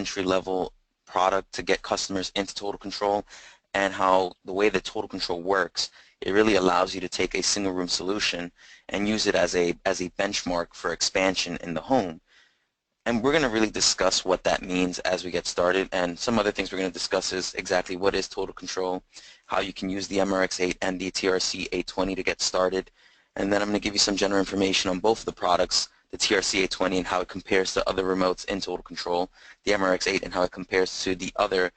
entry-level product to get customers into Total Control, and how the way that Total Control works, it really allows you to take a single room solution and use it as a benchmark for expansion in the home. And we're going to really discuss what that means as we get started, and some other things we're going to discuss is exactly what is Total Control, how you can use the MRX8 and the TRC 820 to get started, and then I'm going to give you some general information on both of the products, the TRC 820 and how it compares to other remotes in Total Control, the MRX8 and how it compares to the other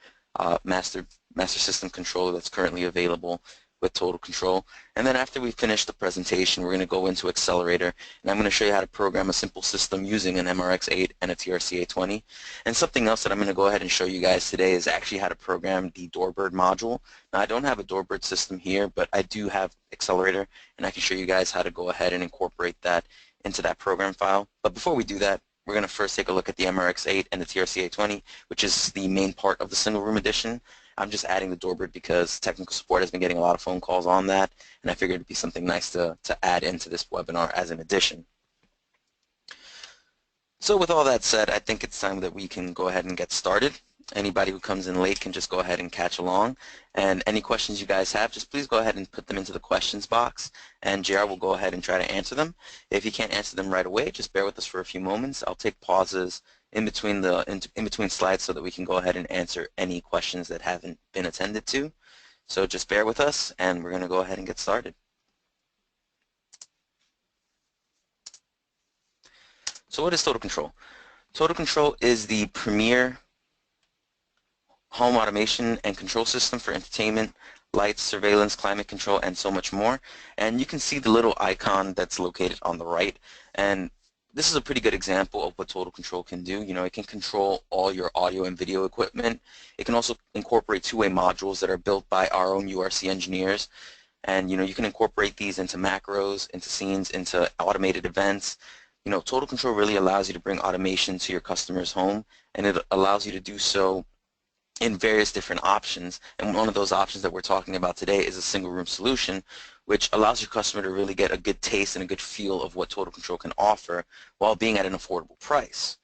master system controller that's currently available with Total Control. And then after we finish the presentation, we're going to go into Accelerator, and I'm going to show you how to program a simple system using an MRX8 and a TRC 820. And something else that I'm going to go ahead and show you guys today is actually how to program the Doorbird module. Now, I don't have a Doorbird system here, but I do have Accelerator, and I can show you guys how to go ahead and incorporate that into that program file. But before we do that, we're going to first take a look at the MRX8 and the TRC 820, which is the main part of the single room edition. I'm just adding the Doorbird because technical support has been getting a lot of phone calls on that, and I figured it would be something nice to add into this webinar as an addition. So with all that said, I think it's time that we can go ahead and get started. Anybody who comes in late can just go ahead and catch along, and any questions you guys have, just please go ahead and put them into the questions box, and JR will go ahead and try to answer them. If you can't answer them right away, just bear with us for a few moments. I'll take pauses in between slides so that we can go ahead and answer any questions that haven't been attended to. So just bear with us, and we're going to go ahead and get started. So what is Total Control? Total Control is the premier home automation and control system for entertainment, lights, surveillance, climate control, and so much more. And you can see the little icon that's located on the right. And this is a pretty good example of what Total Control can do. You know, it can control all your audio and video equipment. It can also incorporate two-way modules that are built by our own URC engineers. And, you know, you can incorporate these into macros, into scenes, into automated events. You know, Total Control really allows you to bring automation to your customer's home, and it allows you to do so in various different options. And one of those options that we're talking about today is a single room solution, which allows your customer to really get a good taste and a good feel of what Total Control can offer while being at an affordable price.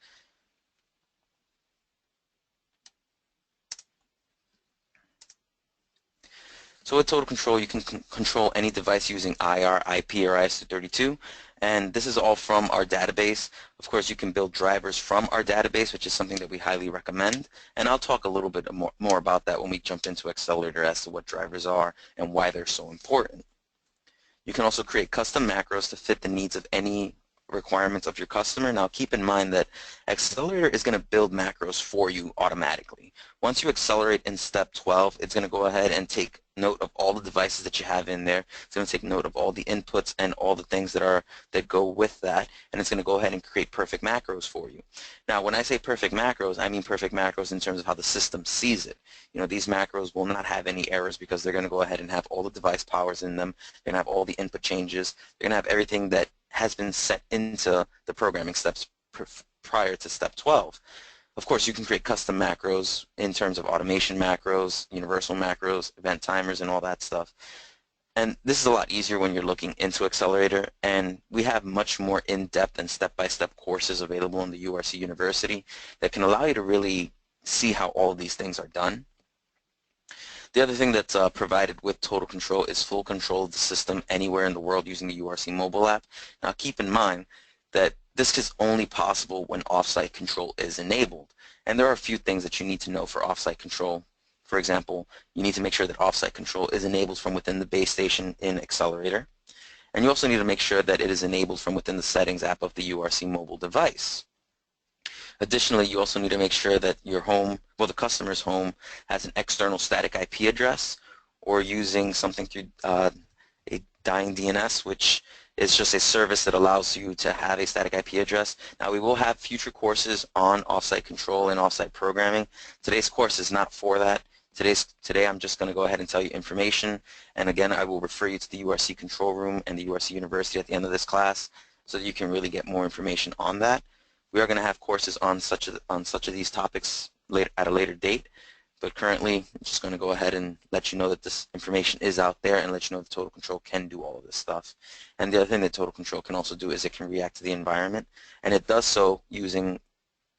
So with Total Control, you can control any device using IR, IP, or IS-232, and this is all from our database. Of course, you can build drivers from our database, which is something that we highly recommend, and I'll talk a little bit more about that when we jump into Accelerator as to what drivers are and why they're so important. You can also create custom macros to fit the needs of any requirements of your customer. Now keep in mind that Accelerator is going to build macros for you automatically. Once you accelerate in step 12, it's going to go ahead and take note of all the devices that you have in there. It's going to take note of all the inputs and all the things that go with that, and it's going to go ahead and create perfect macros for you. Now when I say perfect macros, I mean perfect macros in terms of how the system sees it. You know, these macros will not have any errors because they're going to go ahead and have all the device powers in them. They're going to have all the input changes. They're going to have everything that has been set into the programming steps prior to step 12. Of course, you can create custom macros in terms of automation macros, universal macros, event timers, and all that stuff. And this is a lot easier when you're looking into Accelerator, and we have much more in-depth and step-by-step courses available in the URC University that can allow you to really see how all of these things are done. The other thing that's provided with Total Control is full control of the system anywhere in the world using the URC mobile app. Now keep in mind that this is only possible when offsite control is enabled. And there are a few things that you need to know for offsite control. For example, you need to make sure that offsite control is enabled from within the base station in Accelerator. And you also need to make sure that it is enabled from within the settings app of the URC mobile device. Additionally, you also need to make sure that your home, well, the customer's home, has an external static IP address, or using something through a dying DNS, which is just a service that allows you to have a static IP address. Now, we will have future courses on offsite control and offsite programming. Today's course is not for that. Today I'm just going to go ahead and tell you information, and again, I will refer you to the URC control room and the URC University at the end of this class so that you can really get more information on that. We are going to have courses on such of these topics at a later date, but currently I'm just going to go ahead and let you know that this information is out there and let you know that Total Control can do all of this stuff. And the other thing that Total Control can also do is it can react to the environment, and it does so using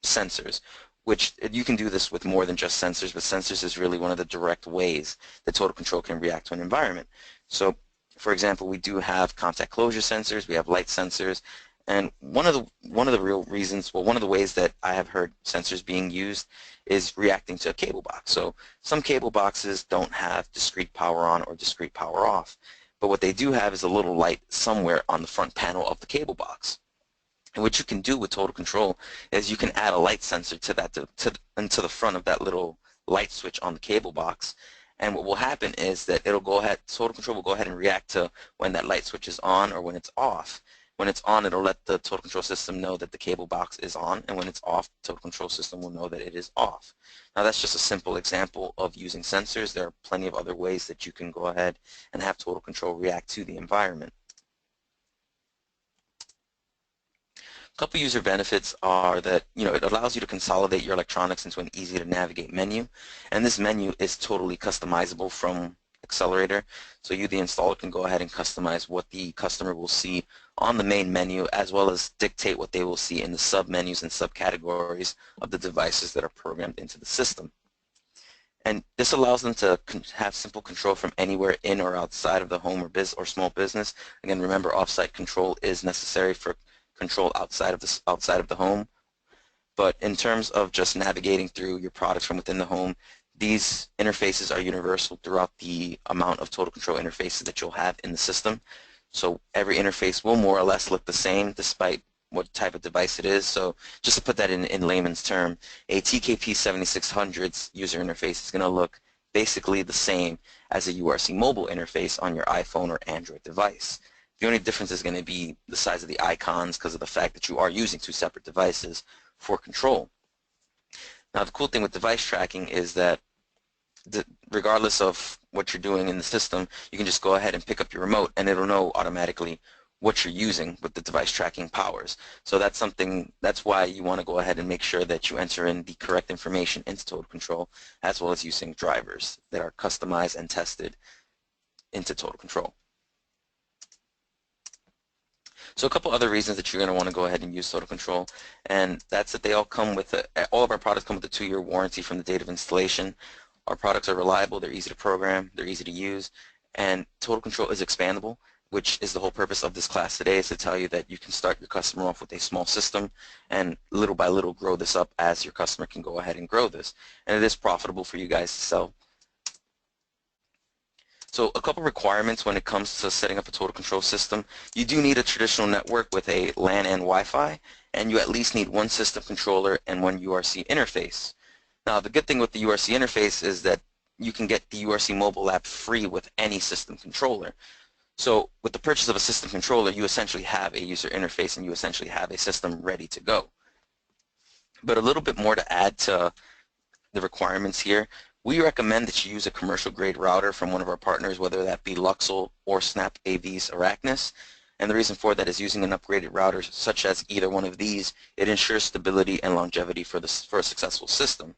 sensors. which you can do this with more than just sensors, but sensors is really one of the direct ways that total control can react to an environment. So, for example, we do have contact closure sensors, we have light sensors, and one of the real reasons, well, one of the ways that I have heard sensors being used is reacting to a cable box. So some cable boxes don't have discrete power on or discrete power off, but what they do have is a little light somewhere on the front panel of the cable box. And what you can do with total control is you can add a light sensor to that into the front of that little light switch on the cable box. And what will happen is that total control will go ahead and react to when that light switch is on or when it's off. When it's on, it'll let the total control system know that the cable box is on, and when it's off, the total control system will know that it is off. Now that's just a simple example of using sensors. There are plenty of other ways that you can go ahead and have total control react to the environment. A couple user benefits are that it allows you to consolidate your electronics into an easy to navigate menu, and this menu is totally customizable from Accelerator. So you, the installer, can go ahead and customize what the customer will see on the main menu, as well as dictate what they will see in the sub-menus and subcategories of the devices that are programmed into the system. And this allows them to have simple control from anywhere in or outside of the home or small business. Again, remember, off-site control is necessary for control outside of the home. But in terms of just navigating through your products from within the home, these interfaces are universal throughout the amount of total control interfaces that you'll have in the system. So every interface will more or less look the same despite what type of device it is. So just to put that in layman's term, a TKP 7600's user interface is going to look basically the same as a URC mobile interface on your iPhone or Android device. The only difference is going to be the size of the icons because of the fact that you are using two separate devices for control. Now the cool thing with device tracking is that regardless of what you're doing in the system, you can just go ahead and pick up your remote and it'll know automatically what you're using with the device tracking powers. So that's why you want to go ahead and make sure that you enter in the correct information into total control, as well as using drivers that are customized and tested into total control. So a couple other reasons that you're going to want to go ahead and use total control, and that's that they all come with all of our products come with a 2-year warranty from the date of installation. Our products are reliable, they're easy to program, they're easy to use, and total control is expandable, which is the whole purpose of this class today, is to tell you that you can start your customer off with a small system and little by little grow this up as your customer can go ahead and grow this. And it is profitable for you guys to sell. So a couple requirements when it comes to setting up a total control system. You do need a traditional network with a LAN and Wi-Fi, and you at least need one system controller and one URC interface. Now the good thing with the URC interface is that you can get the URC mobile app free with any system controller. So with the purchase of a system controller, you essentially have a user interface and you essentially have a system ready to go. But a little bit more to add to the requirements here. We recommend that you use a commercial grade router from one of our partners, whether that be Luxel or Snap AV's Arachnus. And the reason for that is using an upgraded router such as either one of these, it ensures stability and longevity for a successful system.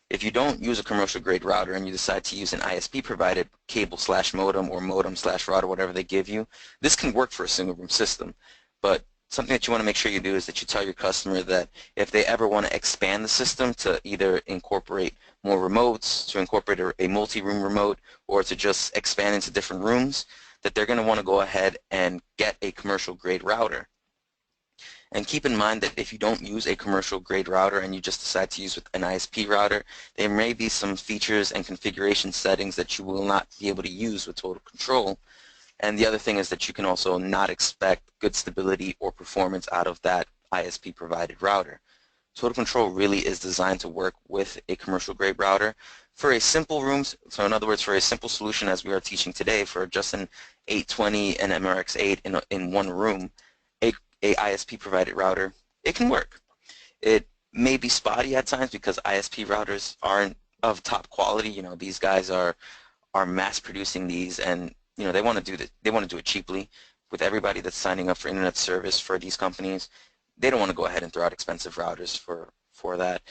If you don't use a commercial grade router and you decide to use an ISP provided cable/modem or modem/router, whatever they give you, this can work for a single room system. But something that you want to make sure you do is that you tell your customer that if they ever want to expand the system to either incorporate more remotes, to incorporate a multi-room remote, or to just expand into different rooms, that they're going to want to go ahead and get a commercial grade router. And keep in mind that if you don't use a commercial grade router and you just decide to use with an ISP router, there may be some features and configuration settings that you will not be able to use with total control. And the other thing is that you can also not expect good stability or performance out of that ISP provided router. Total control really is designed to work with a commercial grade router. For a simple room, so in other words, for a simple solution as we are teaching today, for just an 820 and MRX8 in one room, a ISP provided router, it can work. It may be spotty at times because ISP routers aren't of top quality. These guys are mass producing these, and they want to do it cheaply. With everybody that's signing up for internet service for these companies, they don't want to go ahead and throw out expensive routers for that.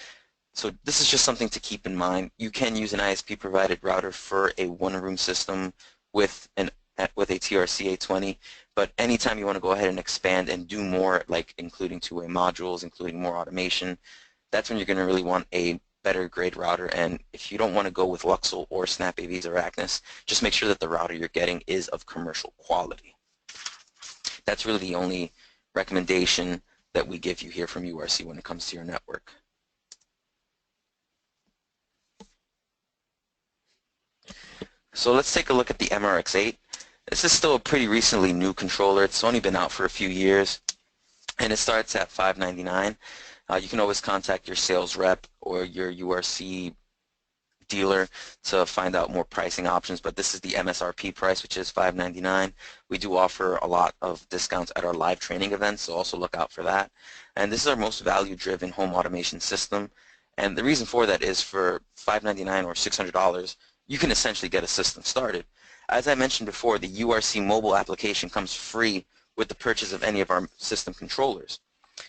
So this is just something to keep in mind. You can use an ISP provided router for a one-room system with a TRC 820, but anytime you want to go ahead and expand and do more, like including two-way modules, including more automation, that's when you're going to really want a better grade router. And if you don't want to go with Luxel or SnapAVs or Acnis, just make sure that the router you're getting is of commercial quality. That's really the only recommendation that we give you here from URC when it comes to your network. So let's take a look at the MRX8. This is still a pretty recently new controller. It's only been out for a few years, and it starts at $599. You can always contact your sales rep or your URC dealer to find out more pricing options, but this is the MSRP price, which is $599. We do offer a lot of discounts at our live training events, so also look out for that. And this is our most value-driven home automation system, and the reason for that is for $599 or $600, you can essentially get a system started. As I mentioned before, the URC mobile application comes free with the purchase of any of our system controllers.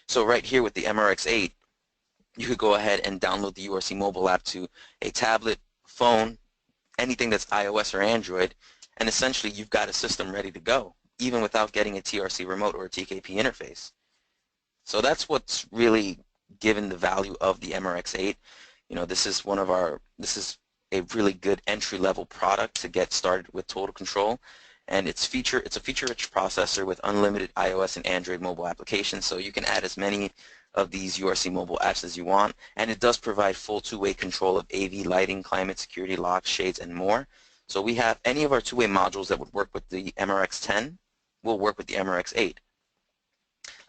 So right here with the MRX8, you could go ahead and download the URC mobile app to a tablet, phone, anything that's iOS or Android, and essentially you've got a system ready to go, even without getting a TRC remote or a TKP interface. So that's what's really given the value of the MRX8. You know, this is a really good entry-level product to get started with Total Control, and it's a feature-rich processor with unlimited iOS and Android mobile applications, so you can add as many of these URC mobile apps as you want, and it does provide full two-way control of AV, lighting, climate, security, locks, shades, and more. So we have any of our two-way modules that would work with the MRX10 will work with the MRX8.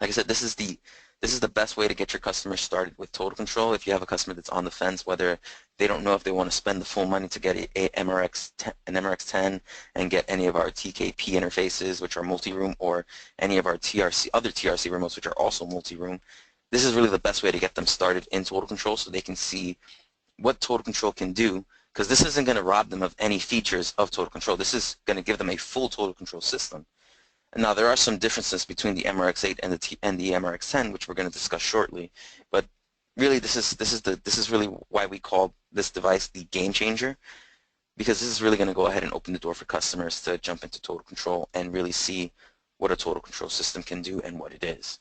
Like I said, this is the best way to get your customers started with Total Control. If you have a customer that's on the fence, whether they don't know if they want to spend the full money to get an MRX10 and get any of our TKP interfaces, which are multi-room, or any of our other TRC remotes, which are also multi-room, this is really the best way to get them started in Total Control so they can see what Total Control can do, because this isn't going to rob them of any features of Total Control. This is going to give them a full Total Control system. And now there are some differences between the MRX8 and the MRX10, which we're going to discuss shortly. But really, this is really why we call this device the game changer, because this is really going to go ahead and open the door for customers to jump into Total Control and really see what a Total Control system can do and what it is.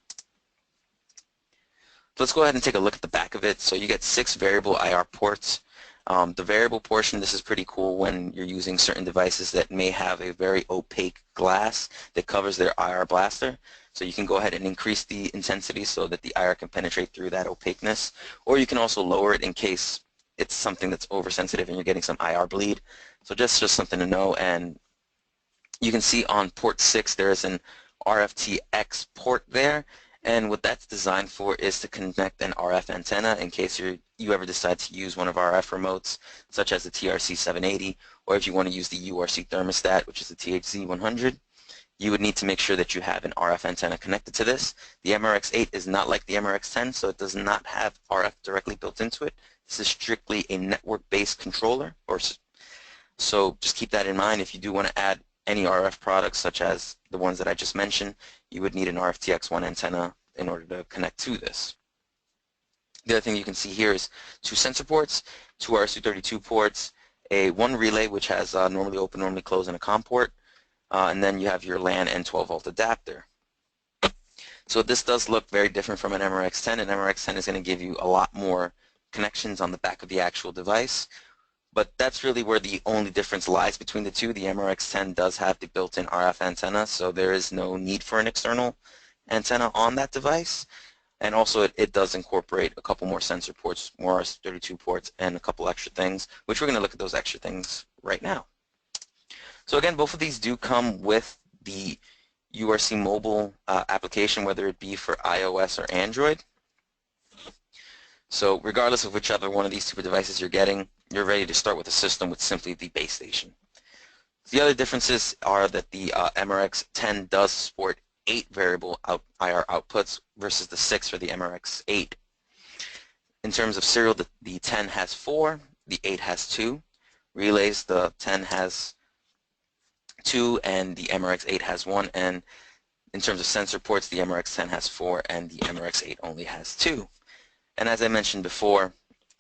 So let's go ahead and take a look at the back of it. So you get 6 variable IR ports. The variable portion, this is pretty cool when you're using certain devices that may have a very opaque glass that covers their IR blaster. So you can go ahead and increase the intensity so that the IR can penetrate through that opaqueness, or you can also lower it in case it's something that's oversensitive and you're getting some IR bleed. So just something to know. And you can see on port 6 there is an RFTX port there. And what that's designed for is to connect an RF antenna in case you ever decide to use one of our RF remotes, such as the TRC 780, or if you want to use the URC thermostat, which is the THZ 100, you would need to make sure that you have an RF antenna connected to this. The MRX8 is not like the MRX10, so it does not have RF directly built into it. This is strictly a network-based controller, so just keep that in mind. If you do want to add any RF products, such as the ones that I just mentioned, you would need an RFTX1 antenna in order to connect to this. The other thing you can see here is 2 sensor ports, 2 RS-232 ports, one relay which has normally open, normally closed, and a COM port, and then you have your LAN and 12-volt adapter. So this does look very different from an MRX10. An MRX10 is going to give you a lot more connections on the back of the actual device, but that's really where the only difference lies between the two. The MRX10 does have the built-in RF antenna, so there is no need for an external antenna on that device. And also it does incorporate a couple more sensor ports, more RS-32 ports, and a couple extra things, which we're going to look at those extra things right now. So again, both of these do come with the URC mobile application, whether it be for iOS or Android. So regardless of whichever one of these two devices you're getting, you're ready to start with a system with simply the base station. The other differences are that the MRX10 does support 8 variable IR outputs versus the 6 for the MRX8. In terms of serial, the 10 has 4, the 8 has 2. Relays, the 10 has 2 and the MRX8 has 1. And in terms of sensor ports, the MRX10 has 4 and the MRX8 only has 2. And as I mentioned before,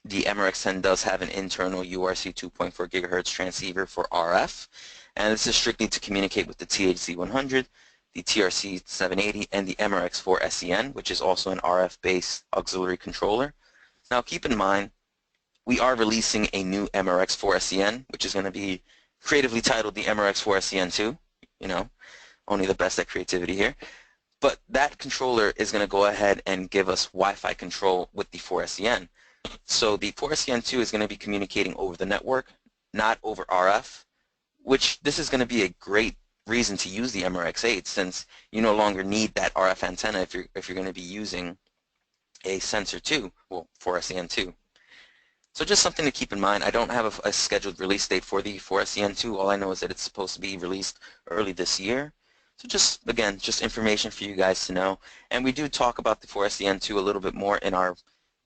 the MRX10 does have an internal URC 2.4 gigahertz transceiver for RF, and this is strictly to communicate with the THZ 100, the TRC 780, and the MRX4 SEN, which is also an RF-based auxiliary controller. Now keep in mind, we are releasing a new MRX4 SEN, which is going to be creatively titled the MRX4 SEN2. You know, only the best at creativity here. But that controller is going to go ahead and give us Wi-Fi control with the 4SEN. So the 4SEN2 is going to be communicating over the network, not over RF, which this is going to be a great reason to use the MRX8 since you no longer need that RF antenna if you're going to be using a sensor 2, well, 4SEN2. So just something to keep in mind. I don't have a scheduled release date for the 4SEN2. All I know is that it's supposed to be released early this year. So just, again, just information for you guys to know. And we do talk about the 4SEN2 a little bit more in our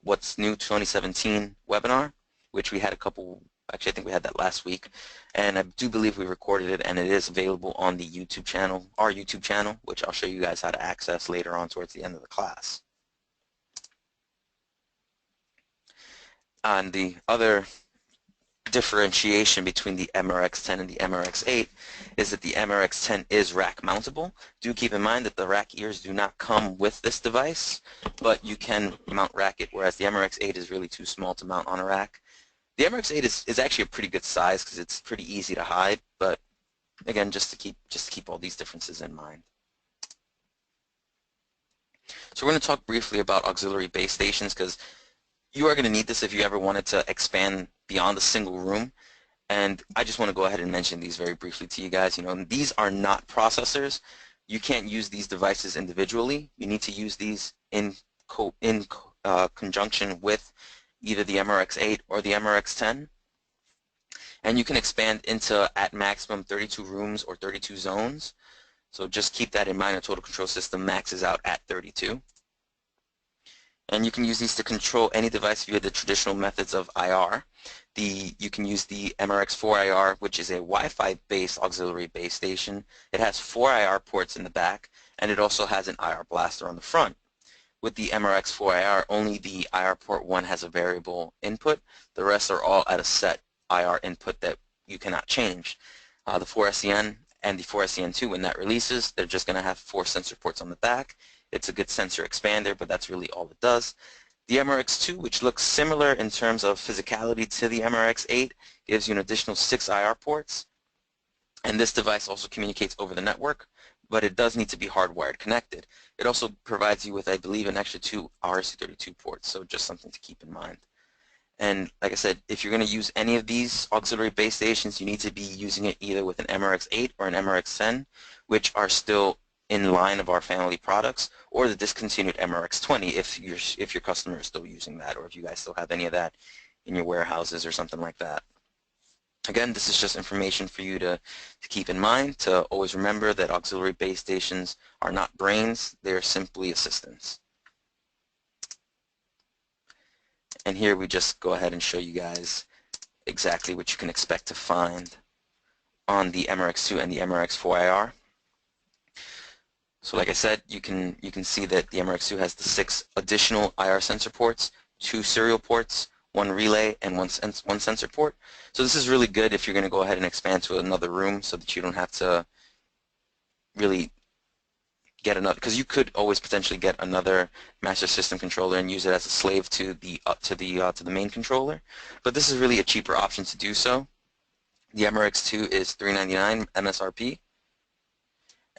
What's New 2017 webinar, which we had a couple, actually I think we had that last week. And I do believe we recorded it, and it is available on the YouTube channel, our YouTube channel, which I'll show you guys how to access later on towards the end of the class. And the other differentiation between the MRX10 and the MRX8 is that the MRX10 is rack mountable. Do keep in mind that the rack ears do not come with this device, but you can mount rack it, whereas the MRX8 is really too small to mount on a rack. The MRX8 is actually a pretty good size because it's pretty easy to hide, but again, just to keep all these differences in mind. So we're going to talk briefly about auxiliary base stations because you are going to need this if you ever wanted to expand beyond a single room. And I just want to go ahead and mention these very briefly to you guys. You know, these are not processors. You can't use these devices individually. You need to use these in conjunction with either the MRX8 or the MRX10. And you can expand into at maximum 32 rooms or 32 zones. So just keep that in mind. A total control system maxes out at 32. And you can use these to control any device via the traditional methods of IR. You can use the MRX4 IR, which is a Wi-Fi based auxiliary base station. It has 4 IR ports in the back, and it also has an IR blaster on the front. With the MRX4 IR, only the IR port 1 has a variable input. The rest are all at a set IR input that you cannot change. The 4SEN and the 4SEN2, when that releases, they're just going to have 4 sensor ports on the back. It's a good sensor expander, but that's really all it does. The MRX2, which looks similar in terms of physicality to the MRX8, gives you an additional 6 IR ports. And this device also communicates over the network, but it does need to be hardwired connected. It also provides you with, I believe, an extra 2 URC32 ports, so just something to keep in mind. And like I said, if you're going to use any of these auxiliary base stations, you need to be using it either with an MRX8 or an MRX10, which are still in line of our family products, or the discontinued MRX20 if your customer is still using that, or if you guys still have any of that in your warehouses or something like that. Again, this is just information for you to keep in mind, to always remember that auxiliary base stations are not brains, they are simply assistants. And here we just go ahead and show you guys exactly what you can expect to find on the MRX2 and the MRX4 IR. So like I said, you can see that the MRX2 has the 6 additional IR sensor ports, 2 serial ports, 1 relay, and one sensor port. So this is really good if you're going to go ahead and expand to another room so that you don't have to really get another, because you could always potentially get another master system controller and use it as a slave to the main controller. But this is really a cheaper option to do so. The MRX2 is $399 MSRP.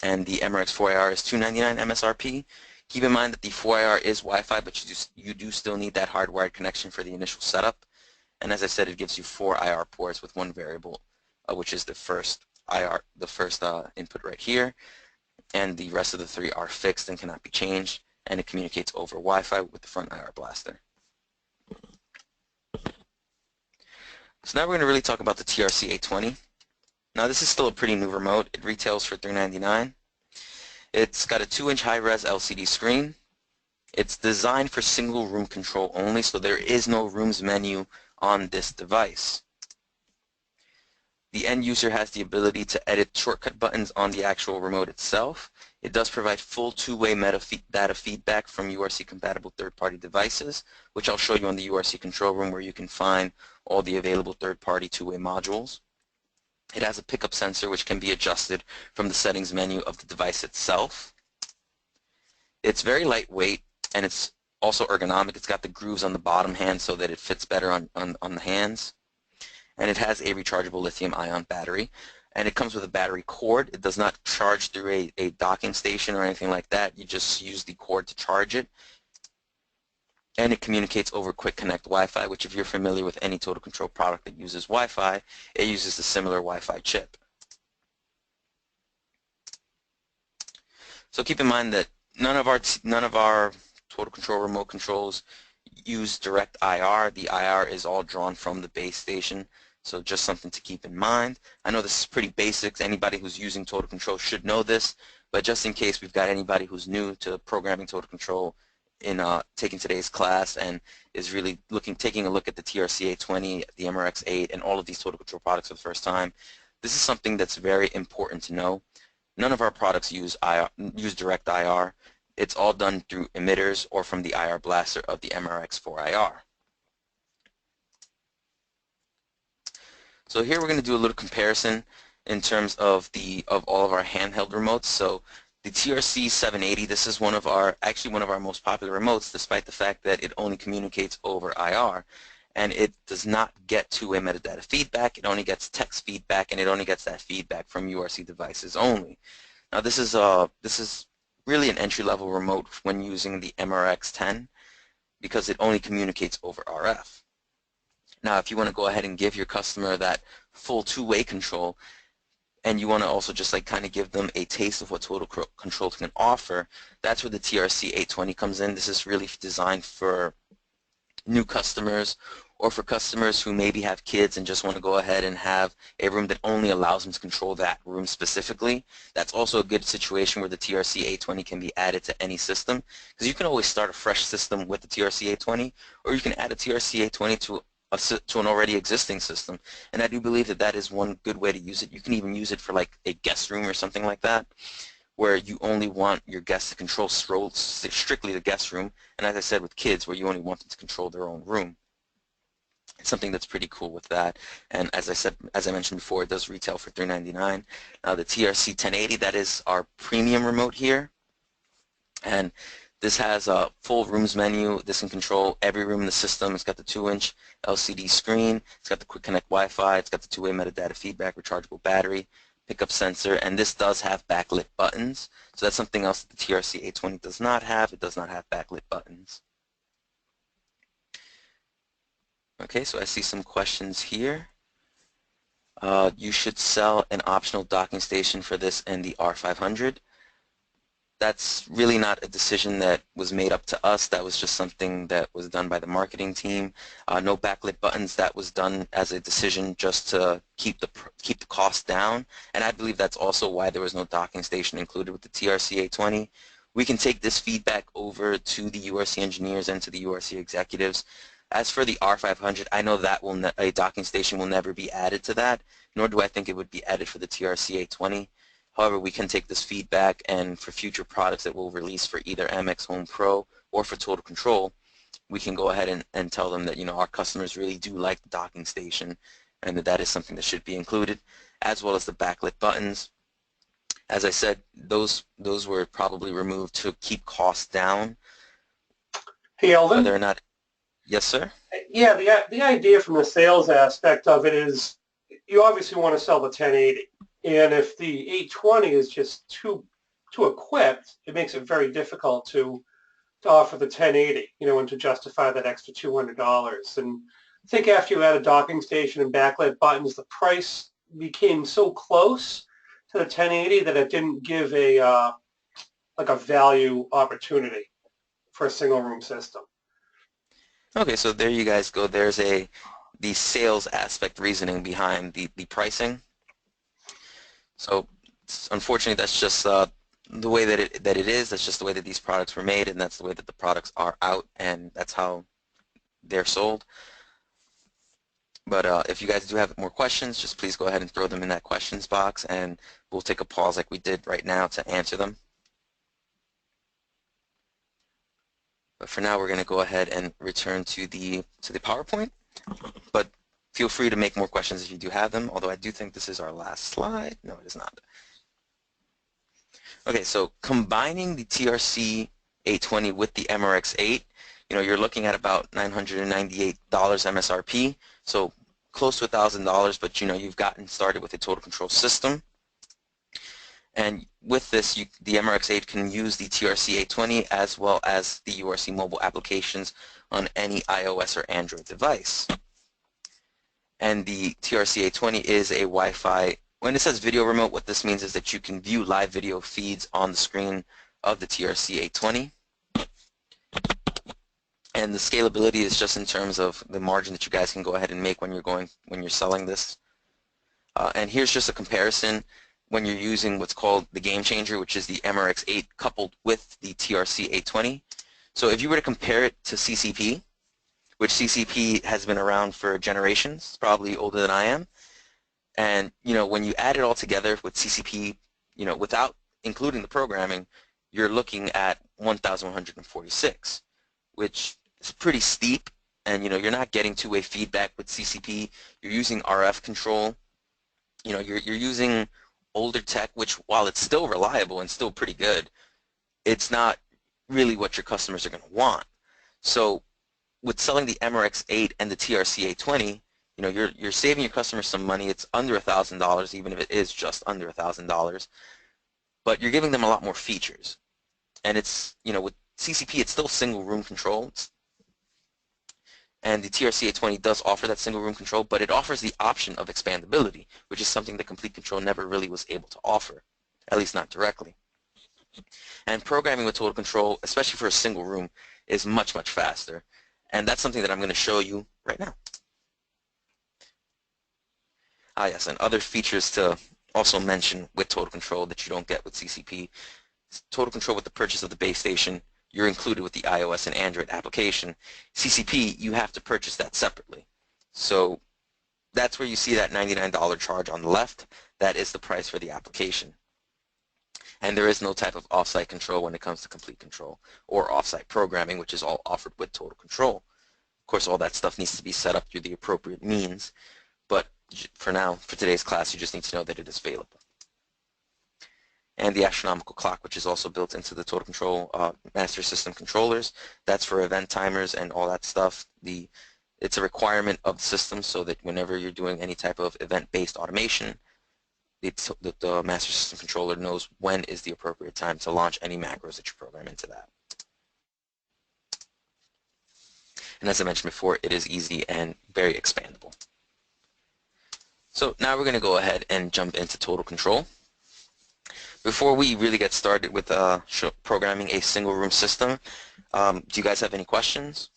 And the MRX4IR is $299 MSRP. Keep in mind that the 4IR is Wi-Fi, but you do still need that hardwired connection for the initial setup. And as I said, it gives you 4 IR ports with 1 variable, which is the first input right here. And the rest of the 3 are fixed and cannot be changed. And it communicates over Wi-Fi with the front IR blaster. So now we're going to really talk about the TRC 820. Now this is still a pretty new remote. It retails for $399. It's got a 2-inch high-res LCD screen. It's designed for single room control only, so there is no rooms menu on this device. The end user has the ability to edit shortcut buttons on the actual remote itself. It does provide full 2-way data feedback from URC compatible third-party devices, which I'll show you on the URC control room where you can find all the available third-party 2-way modules. It has a pickup sensor which can be adjusted from the settings menu of the device itself. It's very lightweight, and it's also ergonomic. It's got the grooves on the bottom hand so that it fits better on the hands. And it has a rechargeable lithium-ion battery. And it comes with a battery cord. It does not charge through a docking station or anything like that. You just use the cord to charge it. And it communicates over Quick Connect Wi-Fi, which if you're familiar with any Total Control product that uses Wi-Fi, it uses the similar Wi-Fi chip. So keep in mind that none of our Total Control remote controls use direct IR. The IR is all drawn from the base station, so just something to keep in mind. I know this is pretty basic. Anybody who's using Total Control should know this, but just in case we've got anybody who's new to programming Total Control in taking today's class and is really taking a look at the TRC 820, the MRX 8, and all of these Total Control products for the first time, this is something that's very important to know. None of our products use direct IR. It's all done through emitters or from the IR blaster of the MRX4IR. So here we're going to do a little comparison in terms of all of our handheld remotes. So the TRC 780, this is actually one of our most popular remotes, despite the fact that it only communicates over IR, and it does not get two-way metadata feedback. It only gets text feedback, and it only gets that feedback from URC devices only. Now this is really an entry-level remote when using the MRX 10 because it only communicates over RF. Now if you want to go ahead and give your customer that full two-way control, and you want to also just kind of give them a taste of what Total Control can offer, that's where the TRC 820 comes in. This is really designed for new customers or for customers who maybe have kids and just want to go ahead and have a room that only allows them to control that room specifically. That's also a good situation where the TRC 820 can be added to any system, because you can always start a fresh system with the TRC 820, or you can add a TRC 820 to an already existing system. And I do believe that that is one good way to use it. You can even use it for like a guest room or something like that, where you only want your guests to control strictly the guest room, and as I said with kids, where you only want them to control their own room. It's something that's pretty cool with that. And as I mentioned before, it does retail for $399. Now the TRC 1080, that is our premium remote here, and this has a full rooms menu. This can control every room in the system. It's got the 2-inch LCD screen. It's got the Quick Connect Wi-Fi. It's got the two-way metadata feedback, rechargeable battery, pickup sensor, and this does have backlit buttons. So that's something else that the TRC 820 does not have. It does not have backlit buttons. Okay, so I see some questions here. You should sell an optional docking station for this and the R500. That's really not a decision that was made up to us. That was just something that was done by the marketing team. No backlit buttons. That was done as a decision just to keep the cost down. And I believe that's also why there was no docking station included with the TRC 820. We can take this feedback over to the URC engineers and to the URC executives. As for the R500, I know that a docking station will never be added to that, nor do I think it would be added for the TRC 820. However, we can take this feedback, and for future products that we'll release for either MX Home Pro or for Total Control, we can go ahead and tell them that our customers really do like the docking station, and that is something that should be included, as well as the backlit buttons. As I said, those were probably removed to keep costs down. Hey, Elvin. Whether or not, yes, sir. Yeah, the idea from the sales aspect of it is you obviously want to sell the 1080. And if the 820 is just too equipped, it makes it very difficult to offer the 1080, and to justify that extra $200. And I think after you add a docking station and backlit buttons, the price became so close to the 1080 that it didn't give a value opportunity for a single room system. Okay, so there you guys go. There's the sales aspect reasoning behind the pricing. So unfortunately, that's just the way that it is. That's just the way that these products were made, and that's the way that the products are out, and that's how they're sold. But if you guys do have more questions, just please go ahead and throw them in that questions box, and we'll take a pause like we did right now to answer them. But for now, we're going to go ahead and return to the PowerPoint. But feel free to make more questions if you do have them, although I do think this is our last slide. No, it is not. Okay, so combining the TRC 820 with the MRX 8 you're looking at about $998 MSRP, so close to $1,000, but you've gotten started with a total control system. And with this, the MRX8 can use the TRC-820 as well as the URC mobile applications on any iOS or Android device. And the TRC-820 is a Wi-Fi. When it says video remote, what this means is that you can view live video feeds on the screen of the TRC-820. And the scalability is just in terms of the margin that you guys can go ahead and make when you're selling this. And here's just a comparison when you're using what's called the game changer, which is the MRX8 coupled with the TRC-820. So if you were to compare it to CCP, which CCP has been around for generations, probably older than I am, and when you add it all together with CCP, without including the programming, you're looking at 1,146, which is pretty steep. And you're not getting two-way feedback with CCP. You're using RF control. You're using older tech, which while it's still reliable and still pretty good, it's not really what your customers are going to want. So with selling the MRX8 and the TRC-820, you're saving your customers some money. It's under $1,000, even if it is just under $1,000, but you're giving them a lot more features. And it's, with CCP, it's still single room control. And the TRC-820 does offer that single room control, but it offers the option of expandability, which is something that Complete Control never really was able to offer, at least not directly. And programming with Total Control, especially for a single room, is much, much faster. And that's something that I'm going to show you right now. Yes, and other features to also mention with Total Control that you don't get with CCP. Total Control with the purchase of the base station, you're included with the iOS and Android application. CCP, you have to purchase that separately. So that's where you see that $99 charge on the left. That is the price for the application. And there is no type of off-site control when it comes to Complete Control or off-site programming, which is all offered with Total Control. Of course, all that stuff needs to be set up through the appropriate means. But for now, for today's class, you just need to know that it is available. And the astronomical clock, which is also built into the Total Control Master System controllers. That's for event timers and all that stuff. It's a requirement of the system so that whenever you're doing any type of event-based automation, the Master System controller knows when is the appropriate time to launch any macros that you program into that. And as I mentioned before, it is easy and very expandable. So now we're going to go ahead and jump into Total Control. Before we really get started with programming a single room system, do you guys have any questions?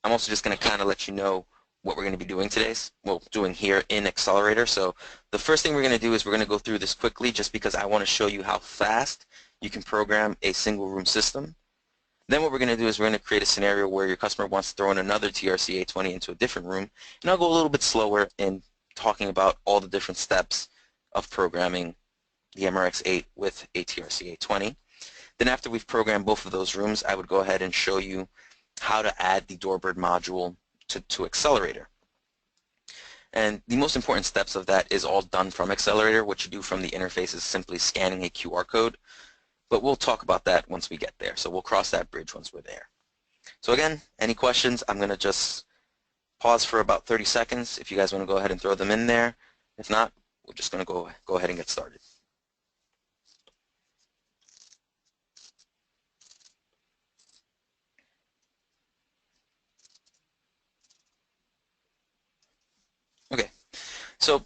I'm also just going to kind of let you know what we're going to be doing today, doing here in Accelerator. So the first thing we're going to do is we're going to go through this quickly just because I want to show you how fast you can program a single room system. Then what we're going to do is we're going to create a scenario where your customer wants to throw in another TRC-820 into a different room, and I'll go a little bit slower in talking about all the different steps of programming the MRX8 with a TRC-820. Then after we've programmed both of those rooms, I would go ahead and show you how to add the Doorbird module to Accelerator. And the most important steps of that is all done from Accelerator. What you do from the interface is simply scanning a QR code, but we'll talk about that once we get there. So we'll cross that bridge once we're there. So again, any questions? I'm going to just pause for about 30 seconds if you guys want to go ahead and throw them in there. If not, we're just going to go ahead and get started. Okay, so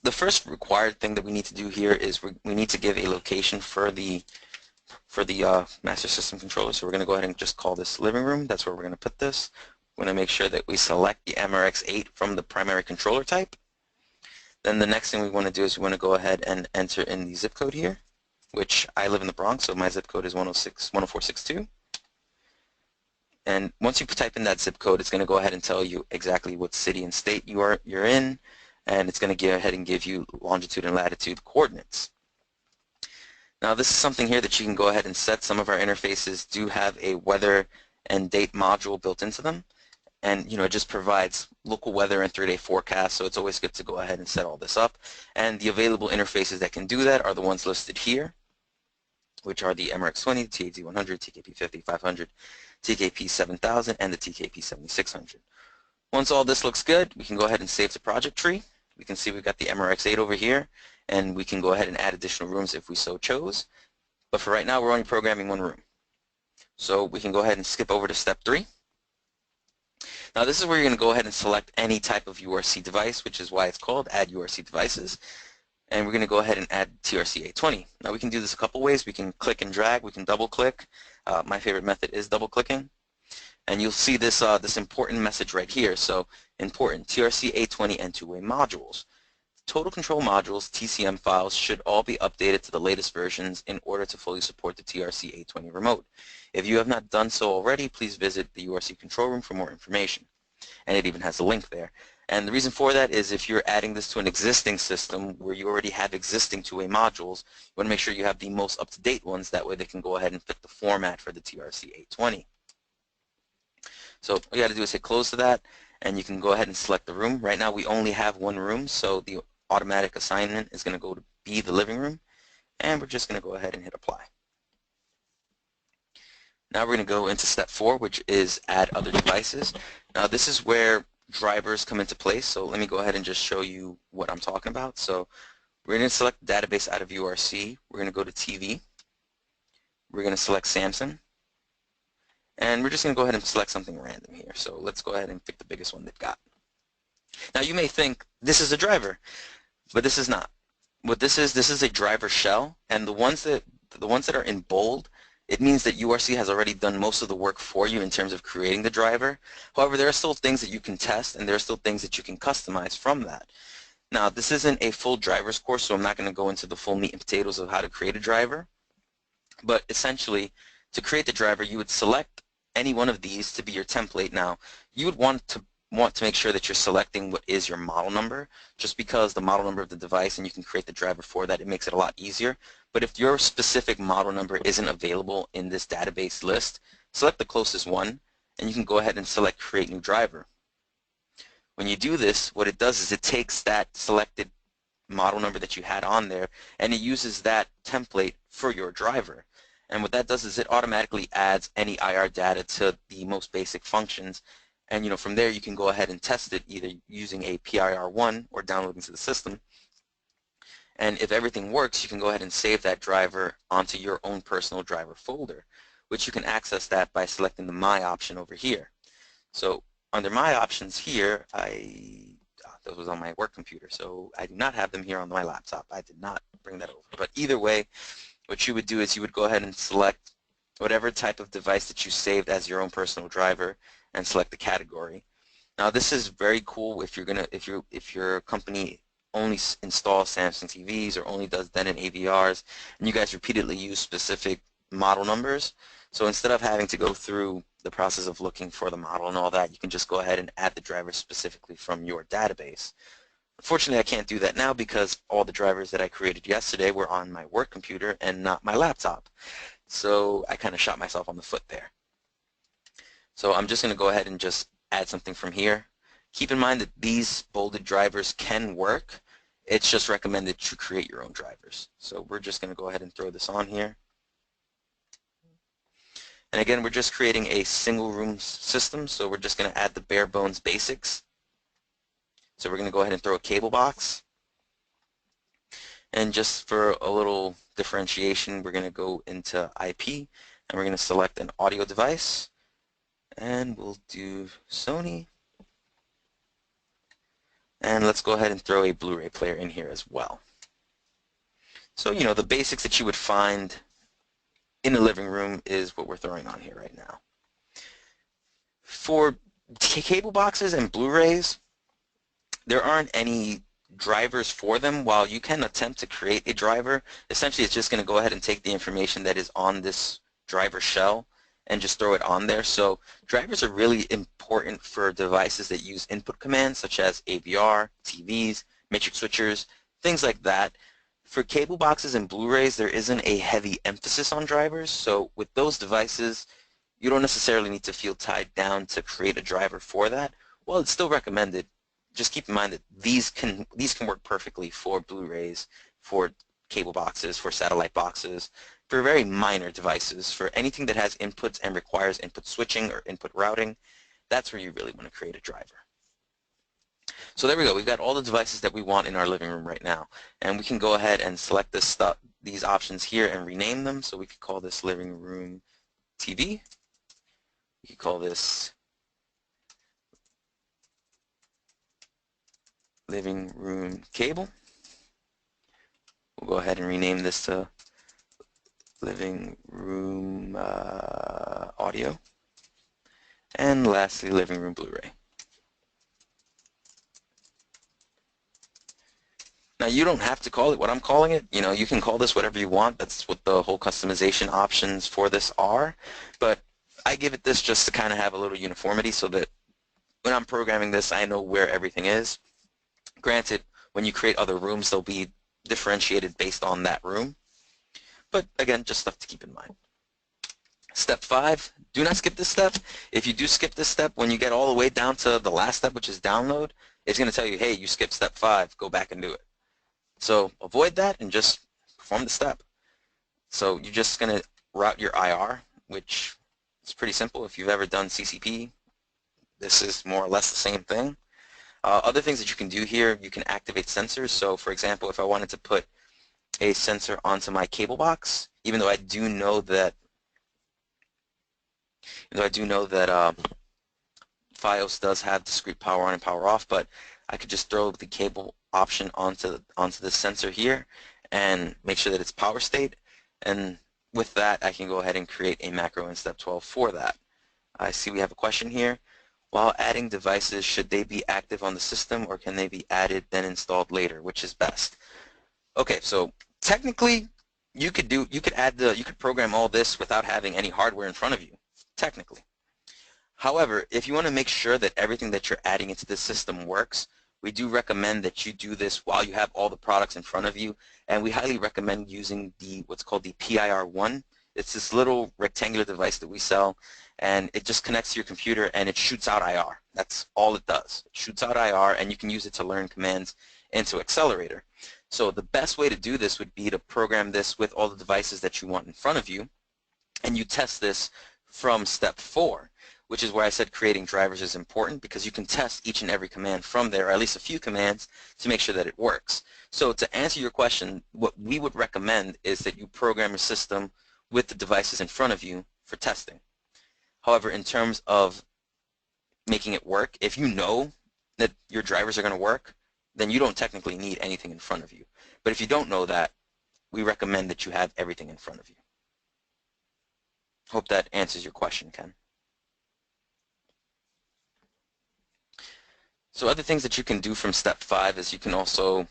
the first required thing that we need to do here is we need to give a location for the Master System controller. So we're going to go ahead and just call this living room. That's where we're going to put this. We're going to make sure that we select the MRX8 from the primary controller type. Then the next thing we want to do is we want to go ahead and enter in the zip code here, which I live in the Bronx, so my zip code is 10462. And once you type in that zip code, it's going to go ahead and tell you exactly what city and state you're in, and it's going to go ahead and give you longitude and latitude coordinates. Now this is something here that you can go ahead and set. Some of our interfaces do have a weather and date module built into them, and it just provides local weather and 3-day forecast, so it's always good to go ahead and set all this up. And the available interfaces that can do that are the ones listed here. which are the MRX20, TAZ100, TKP50, 500, TKP7000, and the TKP7600. Once all this looks good, we can go ahead and save the project tree. We can see we've got the MRX8 over here, and we can go ahead and add additional rooms if we so chose. But for right now, we're only programming one room. So we can go ahead and skip over to step 3. Now this is where you're going to go ahead and select any type of URC device, which is why it's called Add URC Devices. And we're going to go ahead and add TRC820. Now we can do this a couple ways. We can click and drag. We can double click. My favorite method is double clicking. And you'll see this, this important message right here. So important, TRC820 and two-way modules. Total control modules, TCM files, should all be updated to the latest versions in order to fully support the TRC820 remote. If you have not done so already, please visit the URC control room for more information. And it even has a link there. And the reason for that is if you're adding this to an existing system where you already have existing two-way modules, you want to make sure you have the most up-to-date ones. That way they can go ahead and fit the format for the TRC820. So all you got to do is hit close to that, and you can go ahead and select the room. Right now we only have one room, so the automatic assignment is going to go to be the living room, and we're just going to go ahead and hit apply. Now we're going to go into step 4, which is add other devices. Now this is where drivers come into place, so let me go ahead and just show you what I'm talking about. So we're going to select the database out of URC. We're going to go to TV. We're going to select Samsung. And we're just going to go ahead and select something random here. So let's go ahead and pick the biggest one they've got. Now you may think this is a driver, but this is not. What this is a driver shell, and the ones that are in bold, it means that URC has already done most of the work for you in terms of creating the driver. However, there are still things that you can test, and there are still things that you can customize from that. Now, this isn't a full driver's course, so I'm not going to go into the full meat and potatoes of how to create a driver. But essentially, to create the driver, you would select any one of these to be your template. Now, you would want to make sure that you're selecting what is your model number, just because the model number of the device, and you can create the driver for that, it makes it a lot easier. But if your specific model number isn't available in this database list, select the closest one, and you can go ahead and select Create New Driver. When you do this, what it does is it takes that selected model number that you had on there, and it uses that template for your driver. And what that does is it automatically adds any IR data to the most basic functions. And from there you can go ahead and test it either using a PIR1 or downloading to the system. And if everything works, you can go ahead and save that driver onto your own personal driver folder, which you can access that by selecting the My option over here. So under My options here, that was on my work computer, so I do not have them here on my laptop. I did not bring that over. But either way, what you would do is you would go ahead and select whatever type of device that you saved as your own personal driver and select the category. Now this is very cool if your company only installs Samsung TVs or only does Denon AVRs, and you guys repeatedly use specific model numbers. So instead of having to go through the process of looking for the model and all that, you can just go ahead and add the driver specifically from your database. Unfortunately, I can't do that now because all the drivers that I created yesterday were on my work computer and not my laptop. So I kind of shot myself on the foot there. So I'm just going to go ahead and just add something from here. Keep in mind that these bolded drivers can work. It's just recommended to create your own drivers. So we're just going to go ahead and throw this on here. And again, we're just creating a single room system, so we're just going to add the bare bones basics. So we're going to go ahead and throw a cable box. And just for a little differentiation, we're going to go into IP, and we're going to select an audio device. And we'll do Sony. And let's go ahead and throw a Blu-ray player in here as well. So, the basics that you would find in the living room is what we're throwing on here right now. For cable boxes and Blu-rays, there aren't any drivers for them. While you can attempt to create a driver, essentially it's just going to go ahead and take the information that is on this driver shell and just throw it on there. So drivers are really important for devices that use input commands such as AVR, TVs, matrix switchers, things like that. For cable boxes and Blu-rays, there isn't a heavy emphasis on drivers. So with those devices, you don't necessarily need to feel tied down to create a driver for that. Well, it's still recommended. Just keep in mind that these can work perfectly for Blu-rays, for cable boxes, for satellite boxes. for very minor devices. For anything that has inputs and requires input switching or input routing, that's where you really want to create a driver. So there we go. We've got all the devices that we want in our living room right now. And we can go ahead and select these options here and rename them. So we could call this living room TV. We could call this living room cable. We'll go ahead and rename this to living room audio. And lastly, living room Blu-ray. Now you don't have to call it what I'm calling it. You know, you can call this whatever you want. That's what the whole customization options for this are. But I give it this just to kind of have a little uniformity so that when I'm programming this, I know where everything is. Granted, when you create other rooms, they'll be differentiated based on that room. But again, just stuff to keep in mind. Step 5, do not skip this step. If you do skip this step, when you get all the way down to the last step, which is download, it's going to tell you, hey, you skipped step 5, go back and do it. So avoid that and just perform the step. So you're just going to route your IR, which is pretty simple. If you've ever done CCP, this is more or less the same thing. Other things that you can do here, you can activate sensors. So for example, if I wanted to put a sensor onto my cable box, even though I do know that FiOS does have discrete power on and power off, but I could just throw the cable option onto the sensor here and make sure that it's power state, and with that I can go ahead and create a macro in step 12 for that. I see we have a question here. While adding devices, should they be active on the system or can they be added then installed later? Which is best? Okay, so technically you could program all this without having any hardware in front of you, technically. However, if you want to make sure that everything that you're adding into the system works, we do recommend that you do this while you have all the products in front of you, and we highly recommend using what's called the PIR1. It's this little rectangular device that we sell, and it just connects to your computer and it shoots out IR. That's all it does. It shoots out IR, and you can use it to learn commands into Accelerator. So the best way to do this would be to program this with all the devices that you want in front of you, and you test this from step 4. Which is where I said creating drivers is important, because you can test each and every command from there, or at least a few commands, to make sure that it works. So to answer your question, what we would recommend is that you program your system with the devices in front of you for testing. However, in terms of making it work, if you know that your drivers are going to work, then you don't technically need anything in front of you. But if you don't know that, we recommend that you have everything in front of you. Hope that answers your question, Ken. So other things that you can do from step 5 is you can also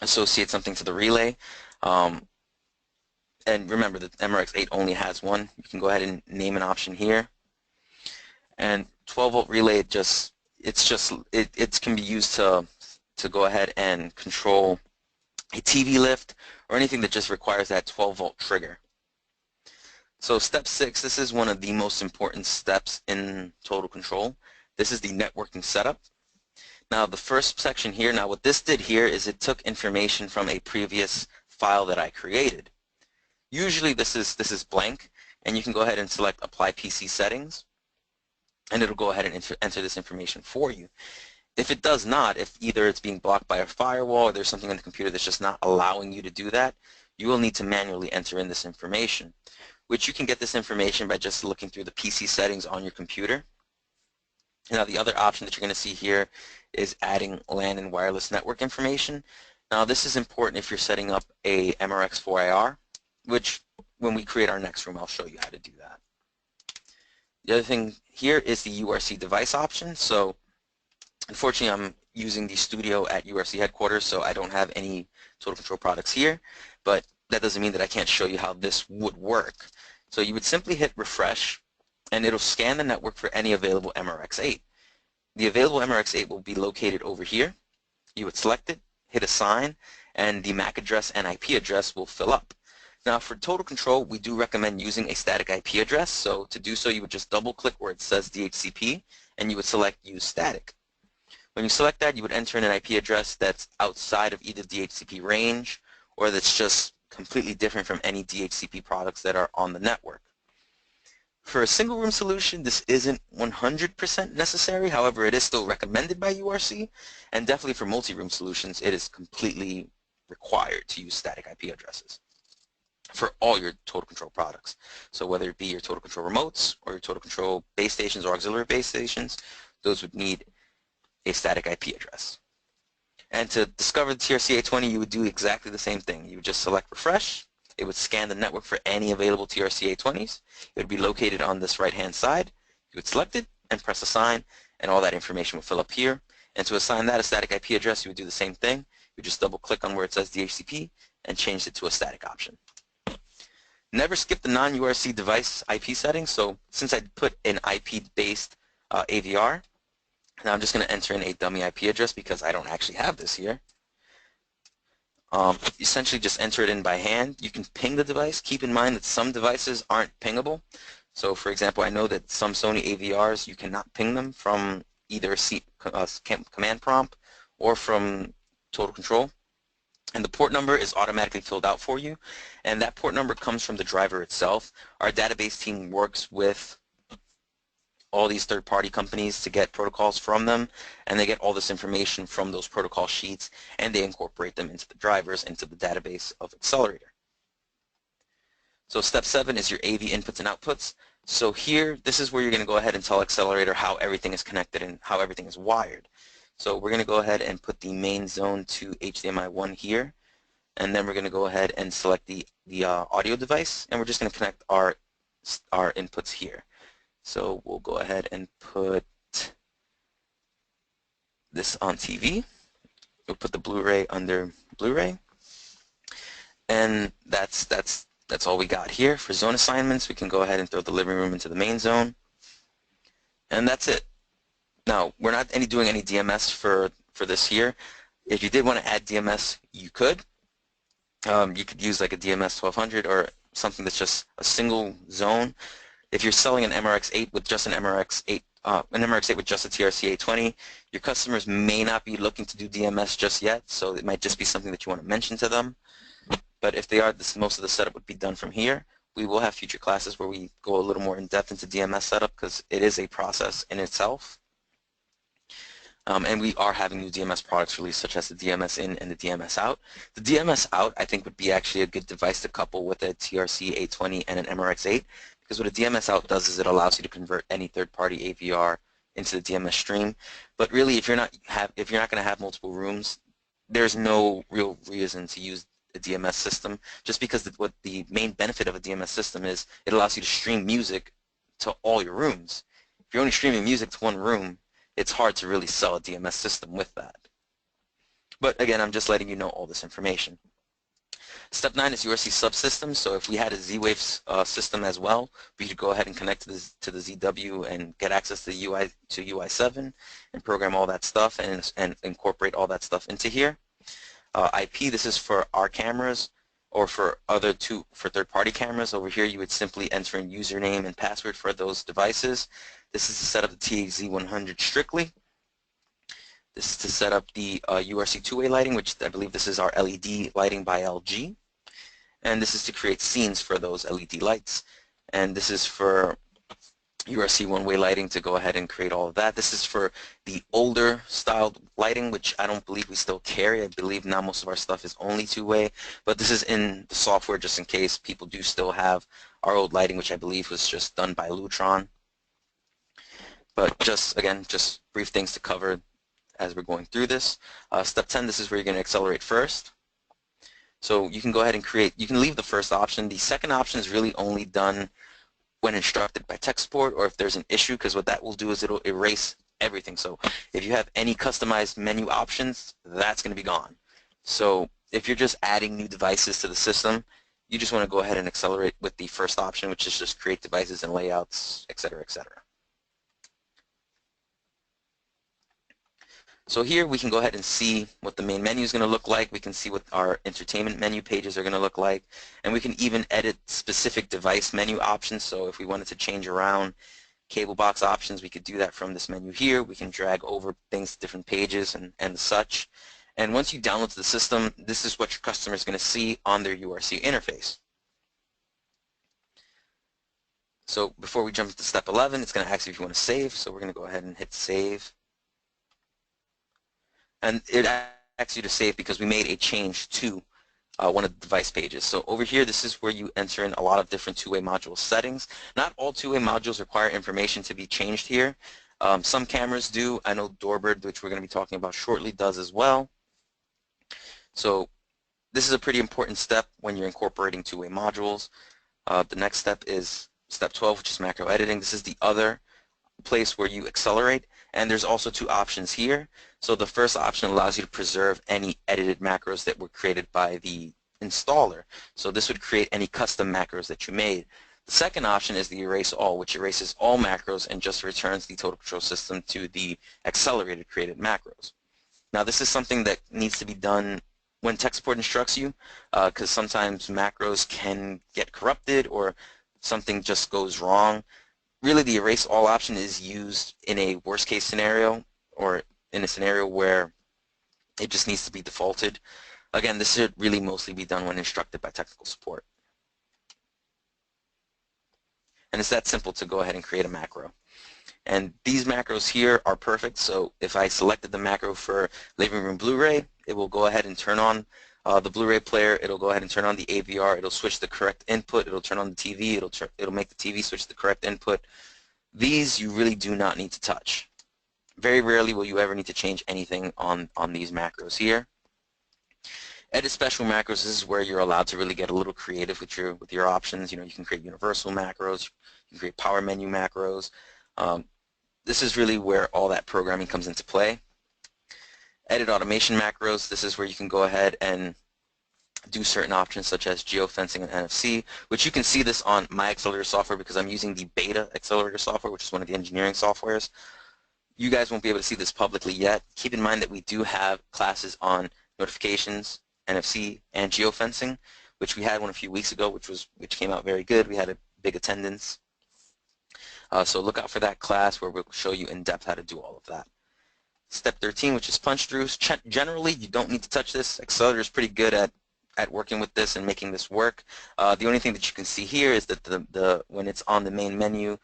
associate something to the relay. And remember that MRX8 only has one. You can go ahead and name an option here. And 12-volt relay, it can be used to go ahead and control a TV lift or anything that just requires that 12-volt trigger. So step 6, this is one of the most important steps in total control. This is the networking setup. Now the first section here, now what this did here is it took information from a previous file that I created. Usually this is blank, and you can go ahead and select Apply PC Settings, and it'll go ahead and enter this information for you. If it does not, if either it's being blocked by a firewall or there's something on the computer that's just not allowing you to do that, you will need to manually enter in this information, which you can get this information by just looking through the PC settings on your computer. Now the other option that you're going to see here is adding LAN and wireless network information. Now this is important if you're setting up a MRX4IR, which when we create our next room I'll show you how to do that. The other thing here is the URC device option. So unfortunately I'm using the studio at URC headquarters, so I don't have any Total Control products here, but that doesn't mean that I can't show you how this would work. So you would simply hit refresh, and it'll scan the network for any available MRX8. The available MRX8 will be located over here. You would select it, hit assign, and the MAC address and IP address will fill up. Now for total control, we do recommend using a static IP address. So to do so, you would just double click where it says DHCP, and you would select use static. When you select that, you would enter in an IP address that's outside of either DHCP range or that's just completely different from any DHCP products that are on the network. For a single room solution, this isn't 100% necessary. However, it is still recommended by URC, and definitely for multi-room solutions, it is completely required to use static IP addresses for all your total control products. So whether it be your total control remotes or your total control base stations or auxiliary base stations, those would need a static IP address. And to discover the TRC-820, you would do exactly the same thing. You would just select refresh. It would scan the network for any available TRC-820s. It would be located on this right-hand side. You would select it and press assign, and all that information will fill up here. And to assign that a static IP address, you would do the same thing. You just double-click on where it says DHCP and change it to a static option. Never skip the non-URC device IP settings. So since I put an IP-based AVR, now I'm just going to enter in a dummy IP address because I don't actually have this here. Essentially just enter it in by hand. You can ping the device. Keep in mind that some devices aren't pingable. So for example, I know that some Sony AVRs, you cannot ping them from either command prompt or from total control. And the port number is automatically filled out for you. And that port number comes from the driver itself. Our database team works with all these third-party companies to get protocols from them, and they get all this information from those protocol sheets, and they incorporate them into the drivers, into the database of Accelerator. So step 7 is your AV inputs and outputs. So here, this is where you're going to go ahead and tell Accelerator how everything is connected and how everything is wired. So we're going to go ahead and put the main zone to HDMI 1 here, and then we're going to go ahead and select the audio device, and we're just going to connect our inputs here. So we'll go ahead and put this on TV. We'll put the Blu-ray under Blu-ray, and that's all we got here. For zone assignments, we can go ahead and throw the living room into the main zone, and that's it. Now, we're not doing any DMS for this here. If you did want to add DMS, you could. You could use like a DMS 1200 or something that's just a single zone. If you're selling an MRX8 with just an MRX8 with just a TRC-820, your customers may not be looking to do DMS just yet, so it might just be something that you want to mention to them. But if they are, most of the setup would be done from here. We will have future classes where we go a little more in depth into DMS setup because it is a process in itself. And we are having new DMS products released, such as the DMS in and the DMS out. The DMS out, I think, would be actually a good device to couple with a TRC-820 and an MRX8, because what a DMS out does is it allows you to convert any third-party AVR into the DMS stream. But really, if you're not going to have multiple rooms, there's no real reason to use a DMS system, just because what the main benefit of a DMS system is, it allows you to stream music to all your rooms. If you're only streaming music to one room, it's hard to really sell a DMS system with that. But again, I'm just letting you know all this information. Step 9 is URC subsystems. So if we had a Z-Wave system as well, we could go ahead and connect to the ZW and get access to UI7 and program all that stuff and incorporate all that stuff into here. IP, this is for our cameras, or for third-party cameras. Over here, you would simply enter in username and password for those devices. This is to set up the THZ100 strictly. This is to set up the URC two-way lighting, which I believe this is our LED lighting by LG. And this is to create scenes for those LED lights. And this is for URC one-way lighting to go ahead and create all of that. This is for the older styled lighting, which I don't believe we still carry. I believe now most of our stuff is only two-way, but this is in the software just in case people do still have our old lighting, which I believe was just done by Lutron. But again, just brief things to cover as we're going through this. Step 10, this is where you're going to accelerate first. So you can go ahead and you can leave the first option. The second option is really only done when instructed by tech support, or if there's an issue, because what that will do is it'll erase everything. So if you have any customized menu options, that's going to be gone. So if you're just adding new devices to the system, you just want to go ahead and accelerate with the first option, which is just create devices and layouts, etc., etc. So here we can go ahead and see what the main menu is going to look like. We can see what our entertainment menu pages are going to look like. And we can even edit specific device menu options. So if we wanted to change around cable box options, we could do that from this menu here. We can drag over things to different pages and such. And once you download to the system, this is what your customer is going to see on their URC interface. So before we jump to step 11, it's going to ask you if you want to save. So we're going to go ahead and hit save. And it asks you to save because we made a change to one of the device pages. So over here, this is where you enter in a lot of different two-way module settings. Not all two-way modules require information to be changed here. Some cameras do. I know Doorbird, which we're going to be talking about shortly, does as well. So this is a pretty important step when you're incorporating two-way modules. The next step is step 12, which is macro editing. This is the other place where you accelerate, and there's also two options here. So the first option allows you to preserve any edited macros that were created by the installer. So this would create any custom macros that you made. The second option is the erase all, which erases all macros and just returns the total control system to the accelerated created macros. Now this is something that needs to be done when tech support instructs you, because sometimes macros can get corrupted or something just goes wrong. Really, the erase all option is used in a worst case scenario or in a scenario where it just needs to be defaulted. Again, this should really mostly be done when instructed by technical support. And it's that simple to go ahead and create a macro. And these macros here are perfect. So if I selected the macro for living room Blu-ray, it will go ahead and turn on the Blu-ray player. It'll go ahead and turn on the AVR. It'll switch the correct input. It'll turn on the TV. It'll make the TV switch the correct input. These you really do not need to touch. Very rarely will you ever need to change anything on these macros here. Edit special macros, this is where you're allowed to really get a little creative with your options. You know, you can create universal macros, you can create power menu macros. This is really where all that programming comes into play. Edit automation macros, this is where you can go ahead and do certain options such as geofencing and NFC, which you can see this on my accelerator software because I'm using the beta accelerator software, which is one of the engineering softwares. You guys won't be able to see this publicly yet. Keep in mind that we do have classes on notifications, NFC, and geofencing, which we had one a few weeks ago, which came out very good. We had a big attendance. So look out for that class where we'll show you in depth how to do all of that. Step 13, which is punch throughs. Generally, you don't need to touch this. Accelerator is pretty good at working with this and making this work. The only thing that you can see here is that when it's on the main menu,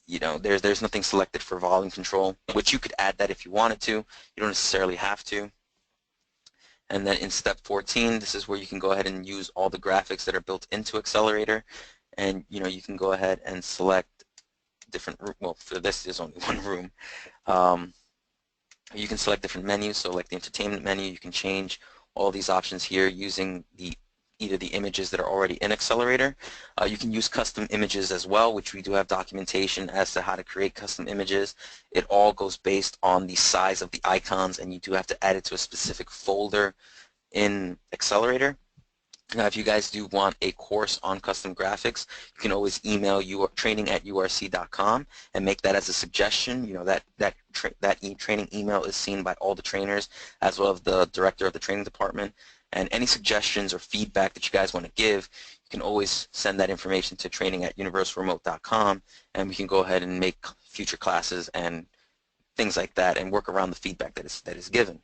you know, there's nothing selected for volume control, which you could add that if you wanted to. You don't necessarily have to. And then in step 14, this is where you can go ahead and use all the graphics that are built into Accelerator, and you know, you can go ahead and select different. Well, for this, there's only one room. You can select different menus. So, like the entertainment menu, you can change all these options here using either the images that are already in Accelerator. You can use custom images as well, which we do have documentation as to how to create custom images. It all goes based on the size of the icons, and you do have to add it to a specific folder in Accelerator. Now, if you guys do want a course on custom graphics, you can always email training@urc.com and make that as a suggestion. You know, that training email is seen by all the trainers as well as the director of the training department. And any suggestions or feedback that you guys want to give, you can always send that information to training@universalremote.com, and we can go ahead and make future classes and things like that and work around the feedback that is given.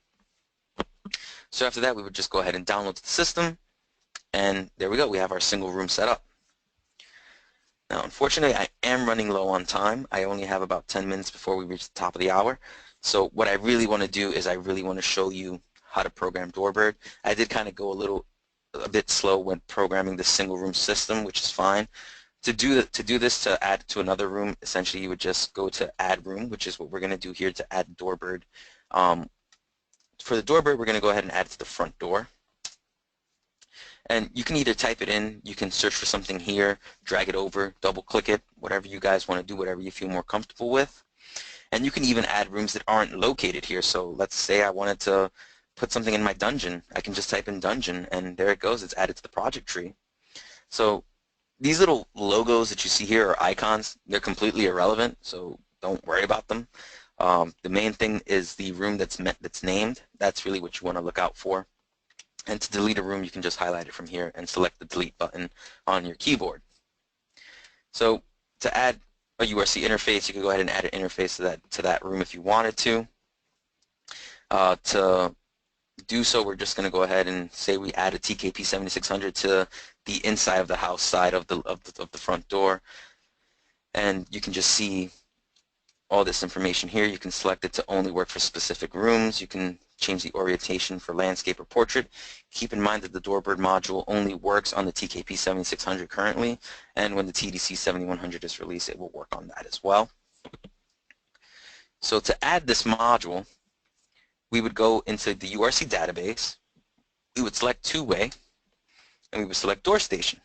So after that, we would just go ahead and download the system, and there we go. We have our single room set up. Now, unfortunately, I am running low on time. I only have about 10 minutes before we reach the top of the hour. So what I really want to do is I really want to show you how to program Doorbird. I did kind of go a bit slow when programming the single room system, which is fine. To do this, to add to another room, essentially you would just go to add room, which is what we're going to do here to add Doorbird. For the Doorbird, we're going to go ahead and add it to the front door. And you can either type it in, you can search for something here, drag it over, double click it, whatever you guys want to do, whatever you feel more comfortable with. And you can even add rooms that aren't located here. So let's say I wanted to put something in my dungeon. I can just type in dungeon, and there it goes. It's added to the project tree. So these little logos that you see here are icons. They're completely irrelevant, so don't worry about them. The main thing is the room that's named. That's really what you want to look out for. And to delete a room, you can just highlight it from here and select the delete button on your keyboard. So to add a URC interface, you can go ahead and add an interface to that room if you wanted to. To do so, we're just going to go ahead and say we add a TKP 7600 to the inside of the house side of the front door, and you can just see all this information here. You can select it to only work for specific rooms. You can change the orientation for landscape or portrait. Keep in mind that the Doorbird module only works on the TKP 7600 currently, and when the TDC 7100 is released, it will work on that as well. So to add this module, we would go into the URC database, we would select two-way, and we would select door station.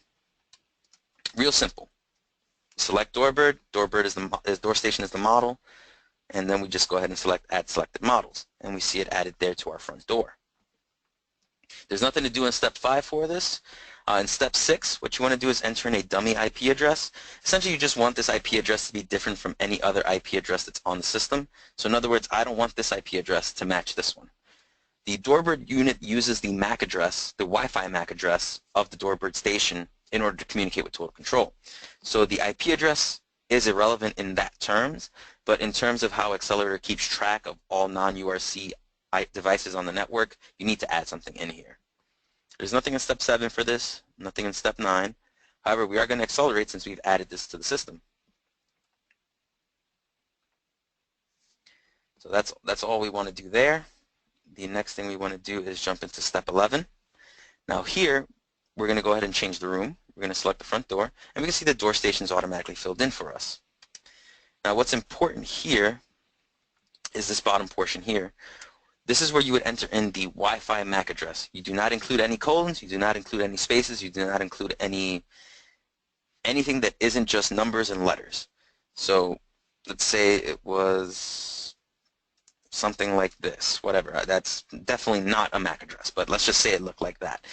Real simple. Select Doorbird, door station is the model, and then we just go ahead and select add selected models, and we see it added there to our front door. There's nothing to do in step 5 for this. In step 6, what you want to do is enter in a dummy IP address. Essentially, you just want this IP address to be different from any other IP address that's on the system. So in other words, I don't want this IP address to match this one. The Doorbird unit uses the MAC address, the Wi-Fi MAC address of the Doorbird station in order to communicate with Total Control. So the IP address is irrelevant in that terms, but in terms of how Accelerator keeps track of all non-URC devices on the network, you need to add something in here. There's nothing in step 7 for this, nothing in step 9. However, we are going to accelerate since we've added this to the system. So that's all we want to do there. The next thing we want to do is jump into step 11. Now here, we're going to go ahead and change the room. We're going to select the front door, and we can see the door station is automatically filled in for us. Now what's important here is this bottom portion here. This is where you would enter in the Wi-Fi MAC address. You do not include any colons, you do not include any spaces, you do not include anything that isn't just numbers and letters. So let's say it was something like this, whatever. That's definitely not a MAC address, but let's just say it looked like that.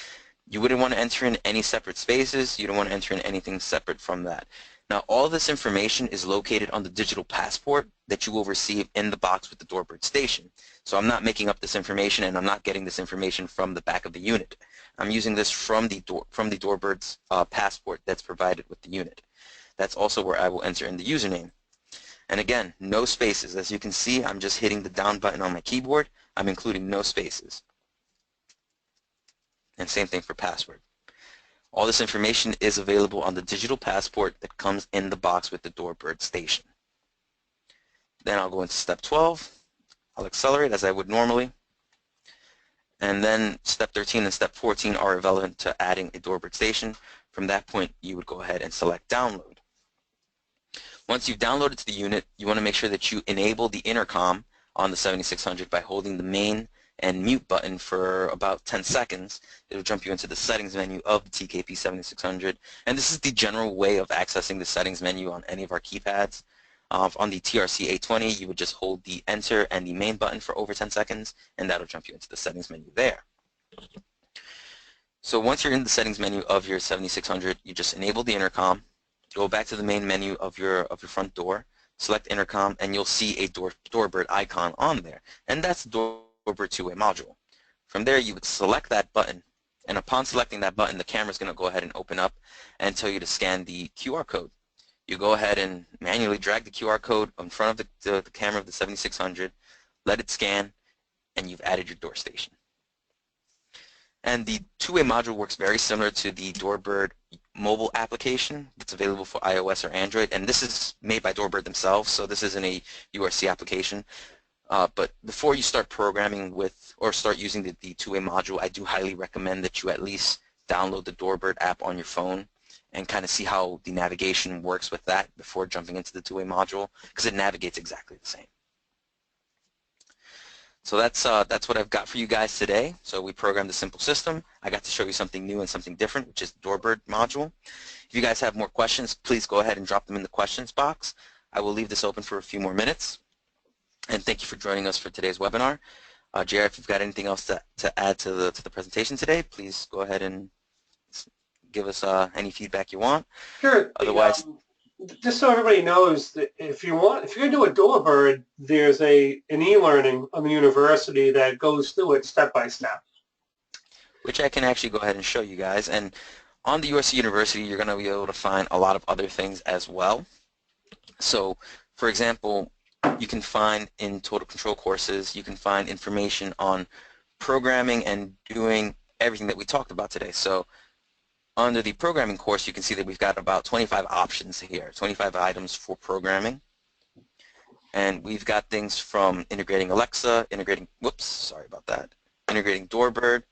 You wouldn't want to enter in any separate spaces, you don't want to enter in anything separate from that. Now all this information is located on the digital passport that you will receive in the box with the Doorbird station. So I'm not making up this information, and I'm not getting this information from the back of the unit. I'm using this from the Doorbird's passport that's provided with the unit. That's also where I will enter in the username. And again, no spaces. As you can see, I'm just hitting the down button on my keyboard. I'm including no spaces. And same thing for password. All this information is available on the digital passport that comes in the box with the Doorbird station. Then I'll go into step 12. I'll accelerate as I would normally. And then step 13 and step 14 are relevant to adding a Doorbird station. From that point, you would go ahead and select download. Once you've downloaded to the unit, you want to make sure that you enable the intercom on the 7600 by holding the main and mute button for about 10 seconds. It'll jump you into the settings menu of the TKP 7600, and this is the general way of accessing the settings menu on any of our keypads. On the TRC 820, you would just hold the enter and the main button for over 10 seconds, and that'll jump you into the settings menu there. So once you're in the settings menu of your 7600, you just enable the intercom, go back to the main menu of your front door, select intercom, and you'll see a Doorbird icon on there, and that's the Doorbird two-way module. From there, you would select that button, and upon selecting that button, the camera is going to go ahead and open up and tell you to scan the QR code. You go ahead and manually drag the QR code in front of the camera of the 7600, let it scan, and you've added your door station. And the two-way module works very similar to the Doorbird mobile application that's available for iOS or Android, and this is made by Doorbird themselves, so this isn't a URC application. But before you start programming with or start using the two-way module, I do highly recommend that you at least download the Doorbird app on your phone and kind of see how the navigation works with that before jumping into the two-way module, because it navigates exactly the same. So that's what I've got for you guys today. So we programmed a simple system. I got to show you something new and something different, which is the Doorbird module. If you guys have more questions, please go ahead and drop them in the questions box. I will leave this open for a few more minutes. And thank you for joining us for today's webinar. JR, if you've got anything else to add to the presentation today, please go ahead and give us any feedback you want. Sure. Otherwise, just so everybody knows that if you're going to do a Doorbird, there's an e-learning on the university that goes through it step by step. Which I can actually go ahead and show you guys. And on the URC University, you're going to be able to find a lot of other things as well. So, for example, you can find in Total Control courses, you can find information on programming and doing everything that we talked about today. So under the programming course, you can see that we've got about 25 options here, 25 items for programming. And we've got things from integrating Alexa, integrating Doorbird,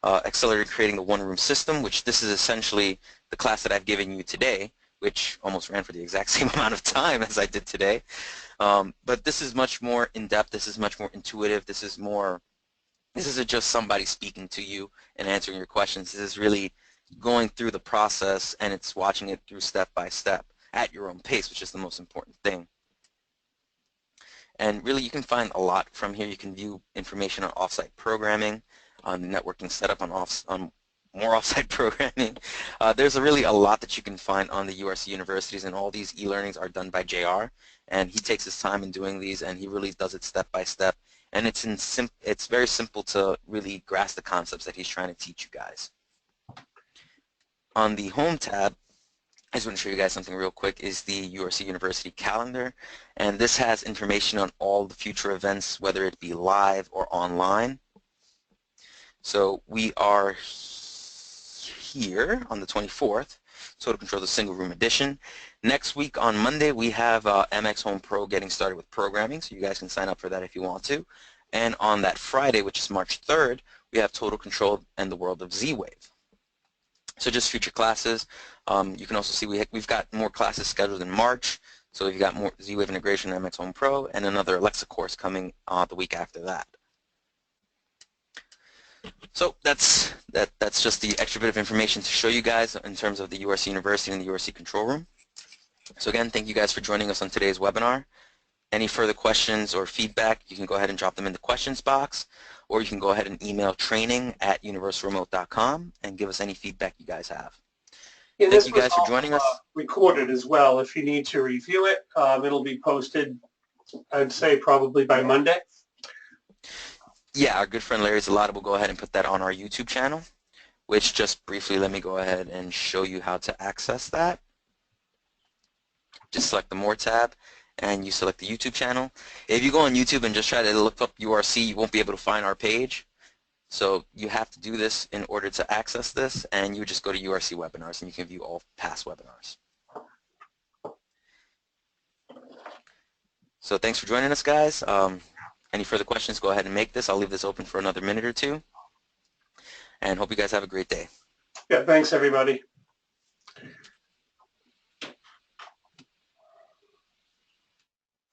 accelerated creating the one-room system, which this is essentially the class that I've given you today, which almost ran for the exact same amount of time as I did today. But this is much more in-depth. This is much more intuitive. This isn't just somebody speaking to you and answering your questions. This is really going through the process, and it's watching it through step by step at your own pace, which is the most important thing. And really, you can find a lot from here. You can view information on offsite programming, on the networking setup, on more offsite programming. There's really a lot that you can find on the URC universities, and all these e-learnings are done by JR. And he takes his time in doing these, and he really does it step by step. And it's very simple to really grasp the concepts that he's trying to teach you guys. On the Home tab, I just want to show you guys something real quick, is the URC University calendar. And this has information on all the future events, whether it be live or online. So we are here on the 24th, Total Control the Single Room Edition. Next week on Monday, we have MX Home Pro getting started with programming, so you guys can sign up for that if you want to. And on that Friday, which is March 3rd, we have Total Control and the World of Z-Wave. So just future classes. You can also see we've got more classes scheduled in March. So we've got more Z-Wave integration in MX Home Pro and another Alexa course coming the week after that. So that's just the extra bit of information to show you guys in terms of the URC University and the URC Control Room. So again, thank you guys for joining us on today's webinar. Any further questions or feedback, you can go ahead and drop them in the questions box, or you can go ahead and email training@universalremote.com and give us any feedback you guys have. And thank you guys for joining us. Recorded as well. If you need to review it, it'll be posted, I'd say probably by Monday. Yeah, our good friend Larry Zalata will go ahead and put that on our YouTube channel, which just briefly, let me go ahead and show you how to access that. Just select the More tab, and you select the YouTube channel. If you go on YouTube and just try to look up URC, you won't be able to find our page. So you have to do this in order to access this, and you just go to URC webinars, and you can view all past webinars. So thanks for joining us, guys. Any further questions, go ahead and make this. I'll leave this open for another minute or two. And hope you guys have a great day. Yeah, thanks, everybody.